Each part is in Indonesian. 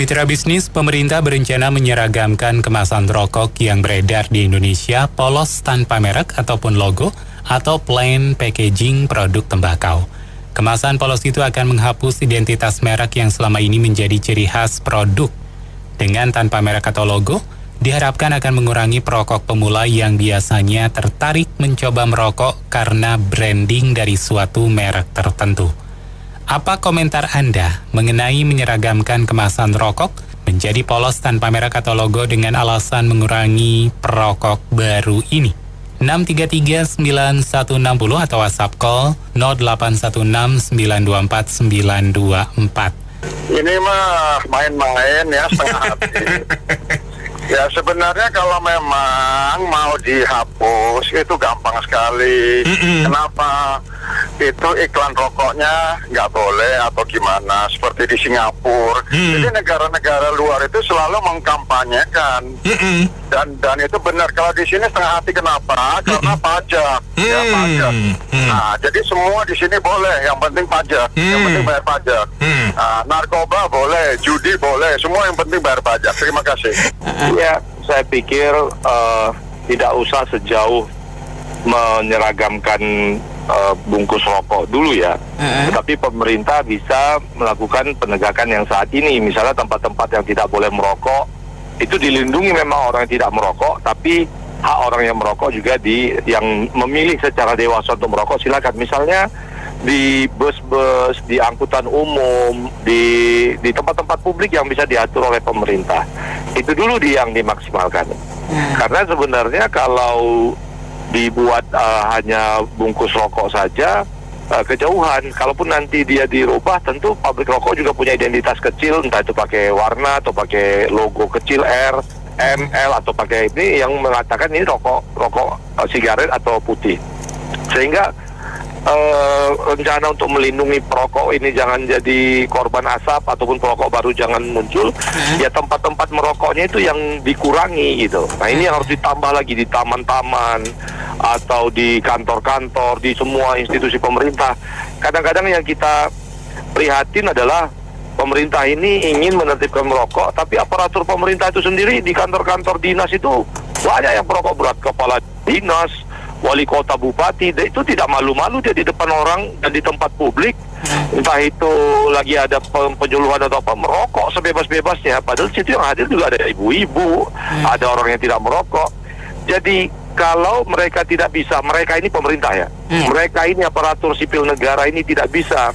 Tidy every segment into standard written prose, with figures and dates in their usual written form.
Mitra bisnis, pemerintah berencana menyeragamkan kemasan rokok yang beredar di Indonesia polos tanpa merek ataupun logo atau plain packaging produk tembakau. Kemasan polos itu akan menghapus identitas merek yang selama ini menjadi ciri khas produk. Dengan tanpa merek atau logo, diharapkan akan mengurangi perokok pemula yang biasanya tertarik mencoba merokok karena branding dari suatu merek tertentu. Apa komentar Anda mengenai menyeragamkan kemasan rokok menjadi polos tanpa merek atau logo dengan alasan mengurangi perokok baru ini? 6339160 atau WhatsApp call 0816924924. Ini mah main-main ya, setengah hati. Ya sebenarnya kalau memang mau dihapus itu gampang sekali. Kenapa? Itu iklan rokoknya nggak boleh atau gimana, seperti di Singapura. Jadi negara-negara luar itu selalu mengkampanyekan. Dan itu benar. Kalau di sini setengah hati kenapa? Karena pajak. Ya pajak. Nah, jadi semua di sini boleh, yang penting pajak, yang penting bayar pajak. Nah, narkoba boleh, judi boleh, semua yang penting bayar pajak. Terima kasih. Ya, saya pikir tidak usah sejauh menyeragamkan bungkus rokok dulu ya. Tetapi pemerintah bisa melakukan penegakan yang saat ini. Misalnya tempat-tempat yang tidak boleh merokok, itu dilindungi memang orang yang tidak merokok, tapi hak orang yang merokok juga yang memilih secara dewasa untuk merokok silakan. Misalnya di bus-bus, di angkutan umum, di tempat-tempat publik yang bisa diatur oleh pemerintah. Itu dulu yang dimaksimalkan. Karena sebenarnya kalau dibuat hanya bungkus rokok saja, kejauhan. Kalaupun nanti dia dirubah, tentu pabrik rokok juga punya identitas kecil, entah itu pakai warna atau pakai logo kecil R, M, L, atau pakai ini yang mengatakan ini rokok sigaret atau putih. Sehingga rencana untuk melindungi perokok ini jangan jadi korban asap ataupun perokok baru jangan muncul, ya tempat-tempat merokoknya itu yang dikurangi gitu. Nah ini yang harus ditambah lagi di taman-taman atau di kantor-kantor, di semua institusi pemerintah. Kadang-kadang yang kita prihatin adalah pemerintah ini ingin menertibkan merokok, tapi aparatur pemerintah itu sendiri di kantor-kantor dinas itu banyak yang perokok berat. Kepala dinas, wali kota, bupati, itu tidak malu-malu dia di depan orang dan di tempat publik, entah itu lagi ada penyuluhan atau apa, merokok sebebas-bebasnya. Padahal situ yang hadir juga ada ibu-ibu, ada orang yang tidak merokok. Jadi kalau mereka tidak bisa, mereka ini pemerintah ya, mereka ini aparatur sipil negara ini tidak bisa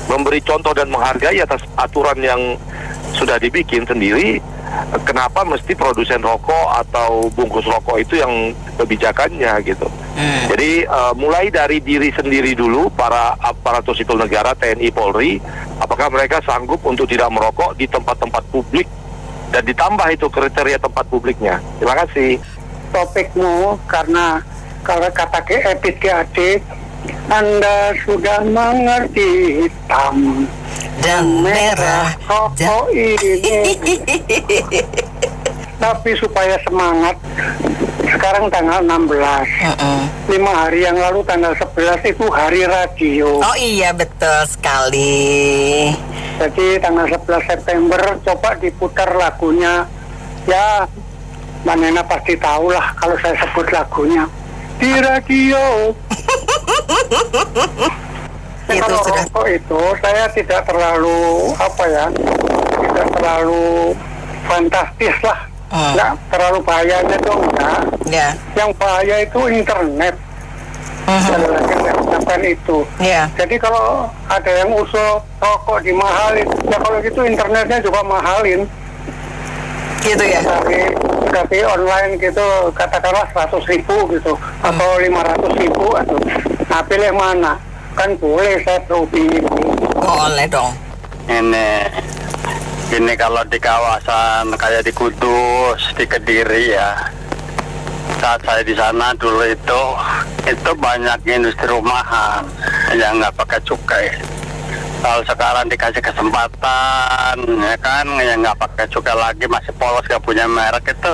memberi contoh dan menghargai atas aturan yang sudah dibikin sendiri, kenapa mesti produsen rokok atau bungkus rokok itu yang kebijakannya gitu. Jadi mulai dari diri sendiri dulu, para aparatur sipil negara, TNI, Polri, apakah mereka sanggup untuk tidak merokok di tempat-tempat publik dan ditambah itu kriteria tempat publiknya. Terima kasih. Topikmu karena kalau kata Epit adik, Anda sudah mengerti hitam dan merah rokok ini. Tapi supaya semangat, sekarang tanggal 16, 5 hari yang lalu tanggal 11 itu hari radio. Oh iya, betul sekali. Jadi tanggal 11 September coba diputar lagunya. Ya, Mbak Nena pasti tahu lah kalau saya sebut lagunya di radio. Kalau rokok itu saya tidak terlalu tidak terlalu fantastis lah, nggak terlalu bahayanya itu enggak. Yang bahaya itu internet. Yang itu. Jadi kalau ada yang usul rokok dimahalin, ya kalau gitu internetnya juga mahalin. Gitu ya. Dari online gitu katakanlah 100.000 gitu atau 500.000 atau. Nah pilih mana? Kan boleh saya beropini. Boleh dong. Ini kalau di kawasan kayak di Kudus, di Kediri ya. Saat saya di sana dulu itu banyak industri rumahan yang nggak pakai cukai. Kalau sekarang dikasih kesempatan, ya kan, yang nggak pakai cukai lagi, masih polos, nggak punya merek, itu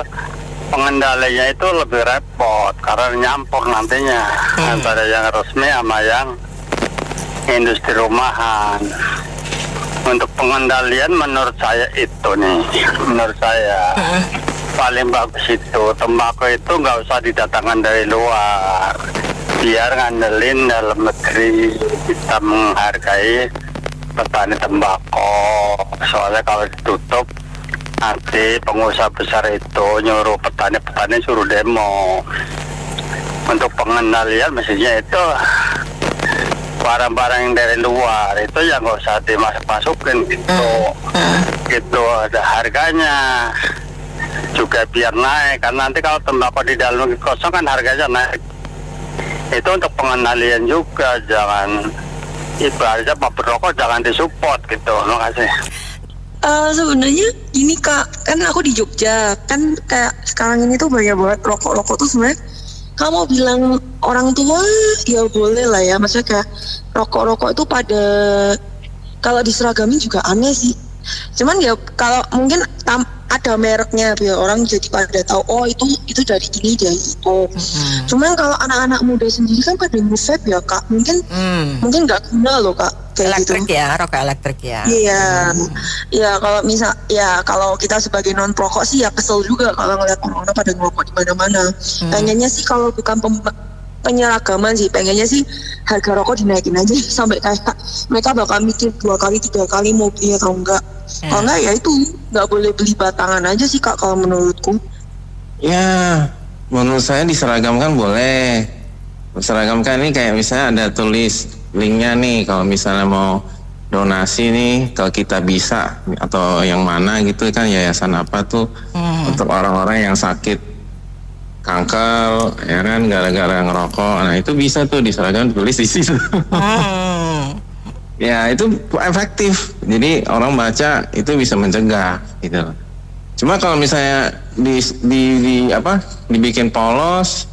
pengendalinya itu lebih repot karena nyampur nantinya antara yang resmi sama yang industri rumahan. Untuk pengendalian menurut saya paling bagus itu tembakau itu nggak usah didatangkan dari luar, biar ngandelin dalam negeri. Kita menghargai petani tembakau, soalnya kalau ditutup nanti pengusaha besar itu nyuruh petani suruh demo. Untuk pengendalian mestinya itu barang-barang yang dari luar itu yang nggak usah dimasukin gitu, ada harganya juga biar naik, karena nanti kalau tembakau di dalam negeri kosong kan harganya naik. Itu untuk pengendalian juga, jangan ibaratnya pabrik rokok jangan disupport gitu. Terima kasih. Sebenarnya gini Kak, kan aku di Jogja, kan kayak sekarang ini tuh banyak banget rokok tuh sebenarnya. Kamu bilang orang tua ya boleh lah ya, maksudnya kayak rokok itu pada kalau diseragamin juga aneh sih. Cuman ya kalau mungkin ada mereknya biar orang jadi pada tahu oh itu dari ini dari itu. Cuman kalau anak-anak muda sendiri kan pada nge-vape ya Kak, mungkin nggak guna loh Kak kayak elektrik gitu. Ya, rokok elektrik ya. Iya, ya kalau kita sebagai non perokok sih ya kesel juga kalau ngeliat orang-orang pada ngerokok di mana-mana. Pengennya sih kalau bukan penyeragaman sih, pengennya sih harga rokok dinaikin aja sampai kayak mereka bakal mikir 2 kali 3 kali mau beli atau enggak. Kalau enggak ya itu nggak boleh beli batangan aja sih Kak kalau menurutku. Ya, menurut saya diseragamkan boleh. Diseragamkan ini kayak misalnya ada tulis linknya nih, kalau misalnya mau donasi nih kalau kita bisa atau yang mana gitu kan, yayasan apa tuh untuk orang-orang yang sakit kanker ya kan gara-gara ngerokok. Nah itu bisa tuh diserahkan tulis di situ. Ya itu efektif. Jadi orang baca itu bisa mencegah gitu. Cuma kalau misalnya dibikin polos,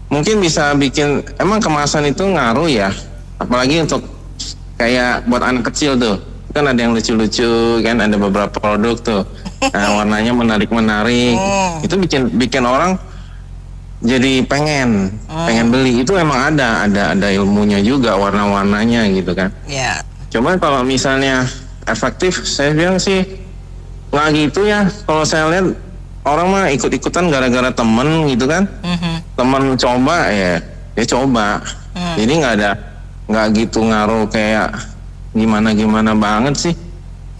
mungkin bisa bikin emang kemasan itu ngaruh ya. Apalagi untuk kayak buat anak kecil tuh kan ada yang lucu-lucu kan, ada beberapa produk tuh warnanya menarik-menarik. Itu bikin orang jadi pengen beli. Itu emang ada ilmunya juga, warna-warnanya gitu kan. Yeah. Cuman kalau misalnya efektif, saya bilang sih nggak gitu ya. Kalau saya lihat orang mah ikut-ikutan gara-gara temen gitu kan. Temen coba ya coba. Jadi nggak gitu ngaruh kayak gimana banget sih.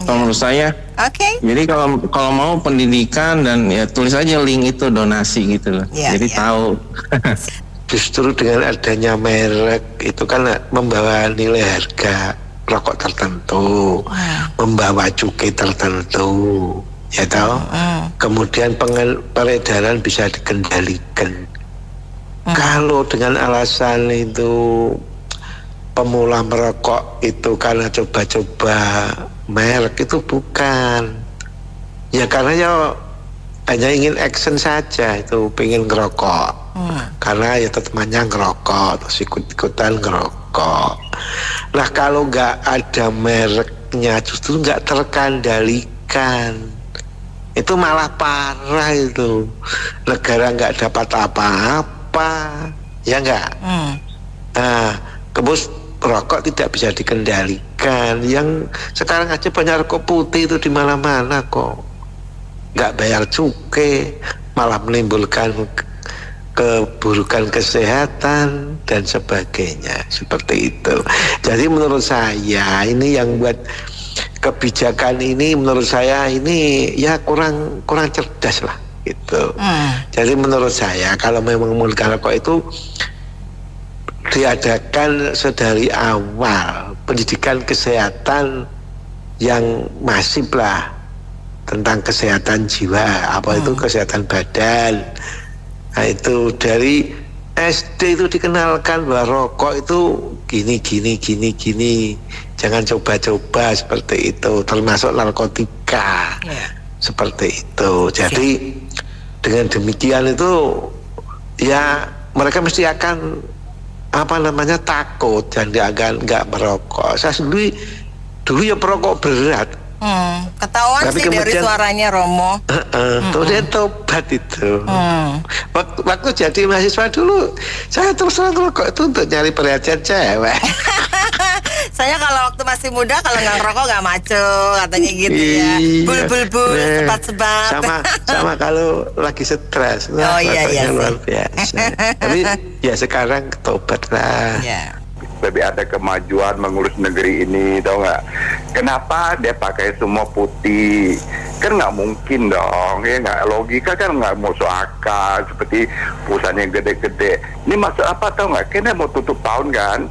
Kalau menurut saya. Oke. Jadi kalau mau pendidikan dan ya tulis aja link itu donasi gitu loh. Jadi tahu. Justru dengan adanya merek itu kan membawa nilai harga rokok tertentu, membawa cukai tertentu, ya tahu. Kemudian peredaran bisa dikendalikan. Kalau dengan alasan itu pemula merokok itu karena coba-coba merek, itu bukan. Ya karena ya hanya ingin action saja, itu pengen ngerokok. Karena ya temannya ngerokok, terus ikut-ikutan ngerokok. Nah kalau nggak ada mereknya justru nggak terkendalikan. Itu malah parah itu. Negara nggak dapat apa-apa, ya nggak? Nah, kemudian rokok tidak bisa dikendalikan. Yang sekarang aja banyak rokok putih itu di mana-mana kok. Nggak bayar cukai, malah menimbulkan keburukan kesehatan dan sebagainya, seperti itu. Jadi menurut saya ini yang buat kebijakan ini, menurut saya ini ya kurang cerdas lah gitu. Jadi menurut saya kalau memang menggunakan rokok itu diadakan sedari awal pendidikan kesehatan yang masif lah tentang kesehatan jiwa, apa itu kesehatan badan. Nah itu dari SD itu dikenalkan bahwa rokok itu gini, jangan coba-coba seperti itu, termasuk narkotika, seperti itu. Jadi dengan demikian itu ya mereka mesti akan takut dan dia akan nggak merokok. Saya sendiri dulu ya perokok berat. Ketahuan tapi sih dari suaranya Romo. Dia tobat itu. Waktu jadi mahasiswa dulu, saya terus terang rokok itu untuk nyari perhatian cewek. Saya kalau waktu masih muda kalau nggak ngerokok nggak maco katanya gitu ya. Bul sebat-sebat. Sama kalau lagi stres. Oh iya luar biasa. Tapi ya sekarang tobat lah. Iya. Lebih ada kemajuan mengurus negeri ini, tau nggak? Kenapa dia pakai semua putih? Kan nggak mungkin dong, ya nggak, logika kan nggak masuk akal. Seperti perusahaan yang gede-gede. Ini maksud apa tau nggak? Kayaknya mau tutup tahun kan,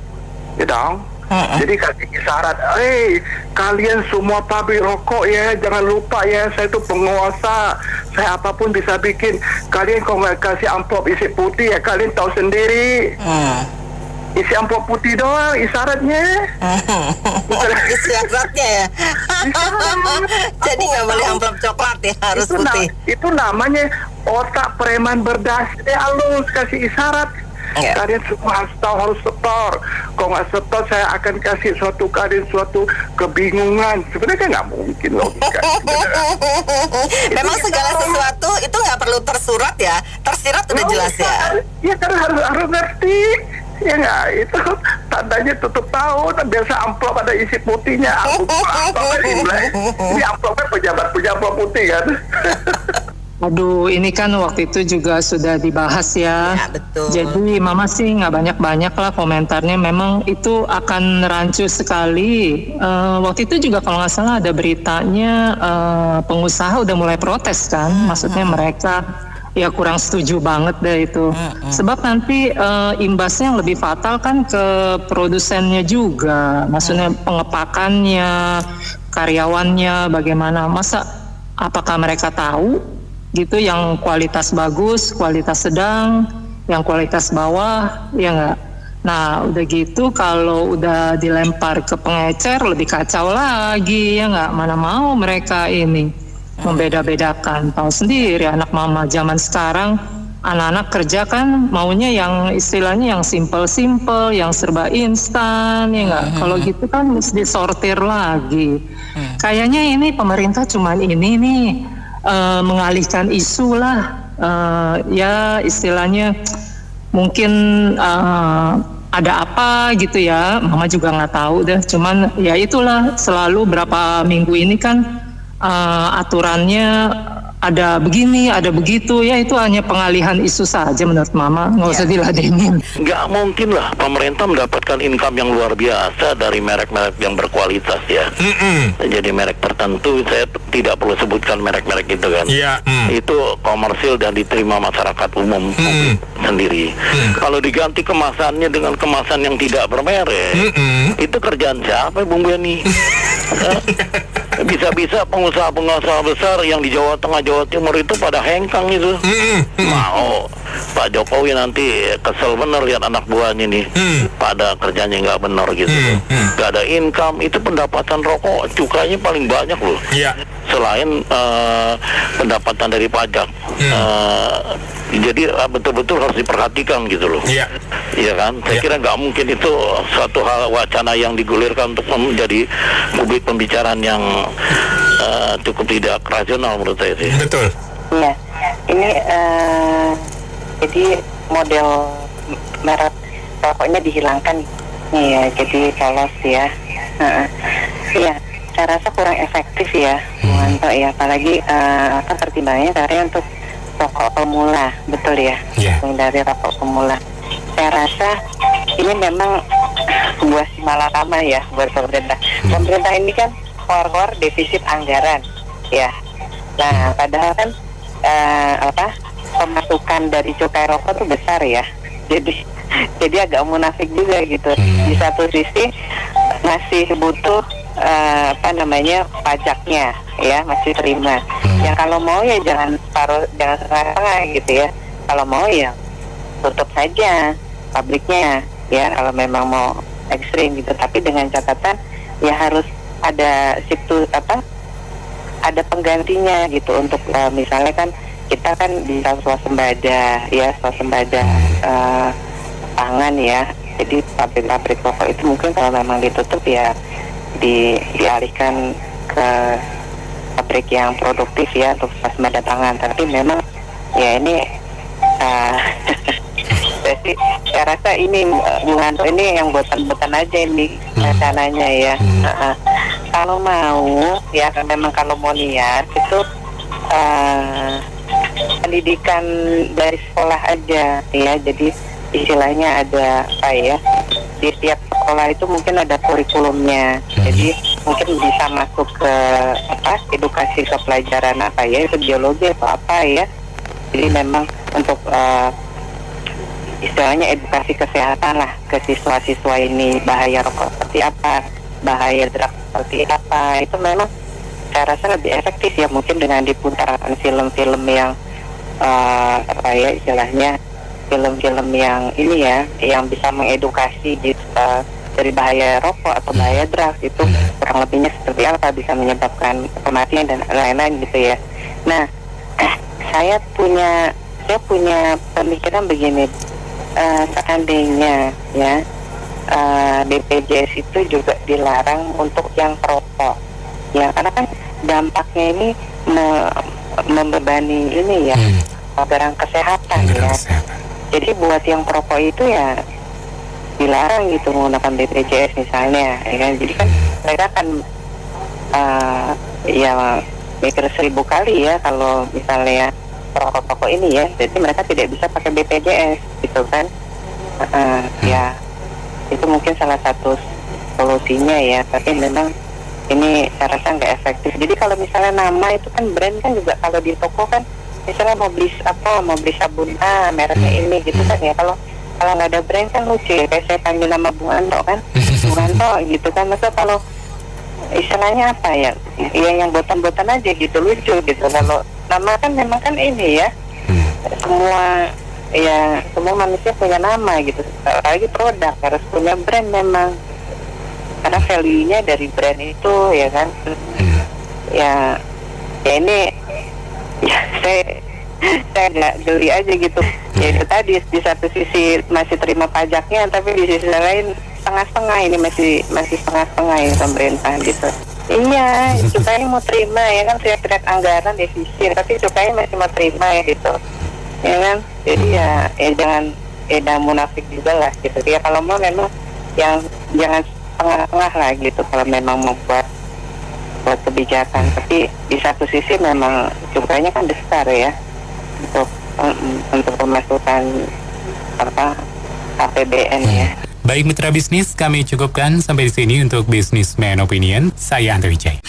ya dong. Jadi kasih isyarat, kalian semua pabrik rokok ya, jangan lupa ya, saya itu penguasa, saya apapun bisa bikin. Kalian kalau nggak kasih amplop isi putih ya, kalian tahu sendiri. Isi amplop putih doang isyaratnya. Isyaratnya ya. Jadi nggak boleh amplop coklat ya, harus itu putih. Itu namanya otak preman berdas. Halus kasih isyarat. Kalian semua harus tahu, harus setor. Kalau nggak setor, saya akan kasih kalian suatu kebingungan. Sebenarnya kan nggak mungkin logika. Memang segala sesuatu itu nggak perlu tersurat ya, tersirat udah jelas ya. Ya karena harus ngerti. Ya nggak, itu tandanya tutup tahun. Biasa amplop ada isi putihnya. Ini amplopnya pejabat putih kan. Aduh, ini kan waktu itu juga sudah dibahas ya. Ya betul. Jadi mama sih nggak banyak-banyak lah komentarnya. Memang itu akan rancu sekali. Waktu itu juga kalau nggak salah ada beritanya pengusaha udah mulai protes kan. Maksudnya mereka ya kurang setuju banget deh itu. Sebab nanti imbasnya yang lebih fatal kan ke produsennya juga. Maksudnya pengepakannya, karyawannya bagaimana. Masa apakah mereka tahu gitu yang kualitas bagus, kualitas sedang, yang kualitas bawah, ya nggak? Nah udah gitu kalau udah dilempar ke pengecer lebih kacau lagi, ya nggak? Mana mau mereka ini membeda-bedakan. Tahu sendiri anak mama zaman sekarang, anak-anak kerja kan maunya yang istilahnya yang simple-simple, yang serba instan, ya nggak? Kalau gitu kan mesti disortir lagi. Kayaknya ini pemerintah cuman ini nih mengalihkan isu lah, ya istilahnya mungkin ada apa gitu ya, mama juga nggak tahu deh. Cuman ya itulah selalu berapa minggu ini kan aturannya ada begini, ada begitu, ya itu hanya pengalihan isu saja menurut mama, nggak usah diladenin. Nggak mungkin lah pemerintah mendapatkan income yang luar biasa dari merek-merek yang berkualitas ya. Jadi merek tertentu, saya tidak perlu sebutkan merek-merek itu kan. Itu komersil dan diterima masyarakat umum sendiri. Kalau diganti kemasannya dengan kemasan yang tidak bermerek, itu kerjaan siapa Bung Beni? Bisa-bisa pengusaha-pengusaha besar yang di Jawa Tengah, Jawa Timur itu pada hengkang itu. Mau Pak Jokowi nanti kesel bener lihat anak buahnya nih pada kerjanya nggak bener gitu. Nggak ada income, itu pendapatan rokok cukanya paling banyak loh. Selain pendapatan dari pajak. Jadi betul-betul harus diperhatikan gitu loh. Iya kan? Saya kira nggak mungkin itu suatu hal wacana yang digulirkan untuk menjadi publik pembicaraan yang cukup tidak rasional menurut saya sih. Betul. Iya, ini jadi model merek rokoknya dihilangkan. Iya, jadi polos ya. Iya, saya rasa kurang efektif ya, Wanto ya. Apalagi pertimbangannya karena untuk rokok pemula, betul ya? Dari rokok pemula. Saya rasa ini memang sebuah simalakama ya buat pemerintah. Pemerintah ini kan keluar defisit anggaran, ya. Nah, padahal kan pemasukan dari cukai rokok tuh besar ya. Jadi agak munafik juga gitu. Di satu sisi masih butuh pajaknya ya, masih terima. Ya kalau mau ya jangan setengah-setengah gitu ya. Kalau mau ya tutup saja pabriknya ya, kalau memang mau ekstrim gitu. Tapi dengan catatan ya harus ada ada penggantinya gitu untuk misalnya kan kita kan bisa swasembada pangan ya. Jadi pabrik-pabrik rokok itu mungkin kalau memang ditutup ya dialihkan ke pabrik yang produktif ya untuk swasembada pangan. Tapi memang ya ini saya Tapi saya rasa ini Bung Anto ini yang buatan-buatan aja ini rencananya ya. Kalau mau ya memang kalau mau niat itu pendidikan dari sekolah aja ya. Jadi istilahnya ada apa ya, di tiap sekolah itu mungkin ada kurikulumnya. Jadi mungkin bisa masuk ke apa, edukasi ke pelajaran apa ya, itu biologi atau apa ya. Jadi memang untuk istilahnya edukasi kesehatan lah ke siswa-siswa ini, bahaya rokok seperti apa, bahaya drugs seperti apa. Itu memang saya rasa lebih efektif ya, mungkin dengan diputarkan film-film yang apa ya istilahnya, film-film yang ini ya, yang bisa mengedukasi dari bahaya rokok atau bahaya drugs itu kurang lebihnya seperti apa, bisa menyebabkan kematian dan lain-lain gitu ya. Nah, saya punya pemikiran begini, seandainya ya BPJS itu juga dilarang untuk yang perokok ya, karena kan dampaknya ini membebani ini ya, anggaran kesehatan ya. Jadi buat yang perokok itu ya dilarang gitu menggunakan BPJS misalnya ya kan. Jadi kan mereka kan ya mikir 1000 kali ya kalau misalnya perokok-perokok ini ya. Jadi mereka tidak bisa pakai BPJS gitu kan. Ya itu mungkin salah satu solusinya ya, tapi memang ini saya rasa nggak efektif. Jadi kalau misalnya nama itu kan brand kan juga, kalau di toko kan misalnya mau beli sabun mereknya ini gitu kan ya. Kalau nggak ada brand kan lucu ya, kayak saya panggil nama Bung Anto kan, Bung Anto gitu kan. Masa kalau istilahnya apa ya, yang botan-botan aja gitu, lucu gitu. Kalau nama kan memang kan ini ya, semua manusia punya nama gitu. Apalagi produk harus punya brand memang, karena value-nya dari brand itu ya kan. Ya ini ya saya agak geli aja gitu. Ya itu tadi, di satu sisi masih terima pajaknya, tapi di sisi lain setengah-setengah, ini masih setengah-setengah ya pemerintah gitu. Iya, cukainya mau terima ya kan, saya teriak anggaran defisit, tapi cukainya masih mau terima ya gitu. Ya kan, jadi jangan munafik juga lah gitu. Ya kalau mau memang yang jangan tengah-tengah lah gitu kalau memang mau buat kebijakan. Tapi di satu sisi memang cukainya kan besar ya untuk pemasukan APBN ya. Baik mitra bisnis, kami cukupkan sampai di sini untuk Businessman Opinion. Saya Andri Wijaya.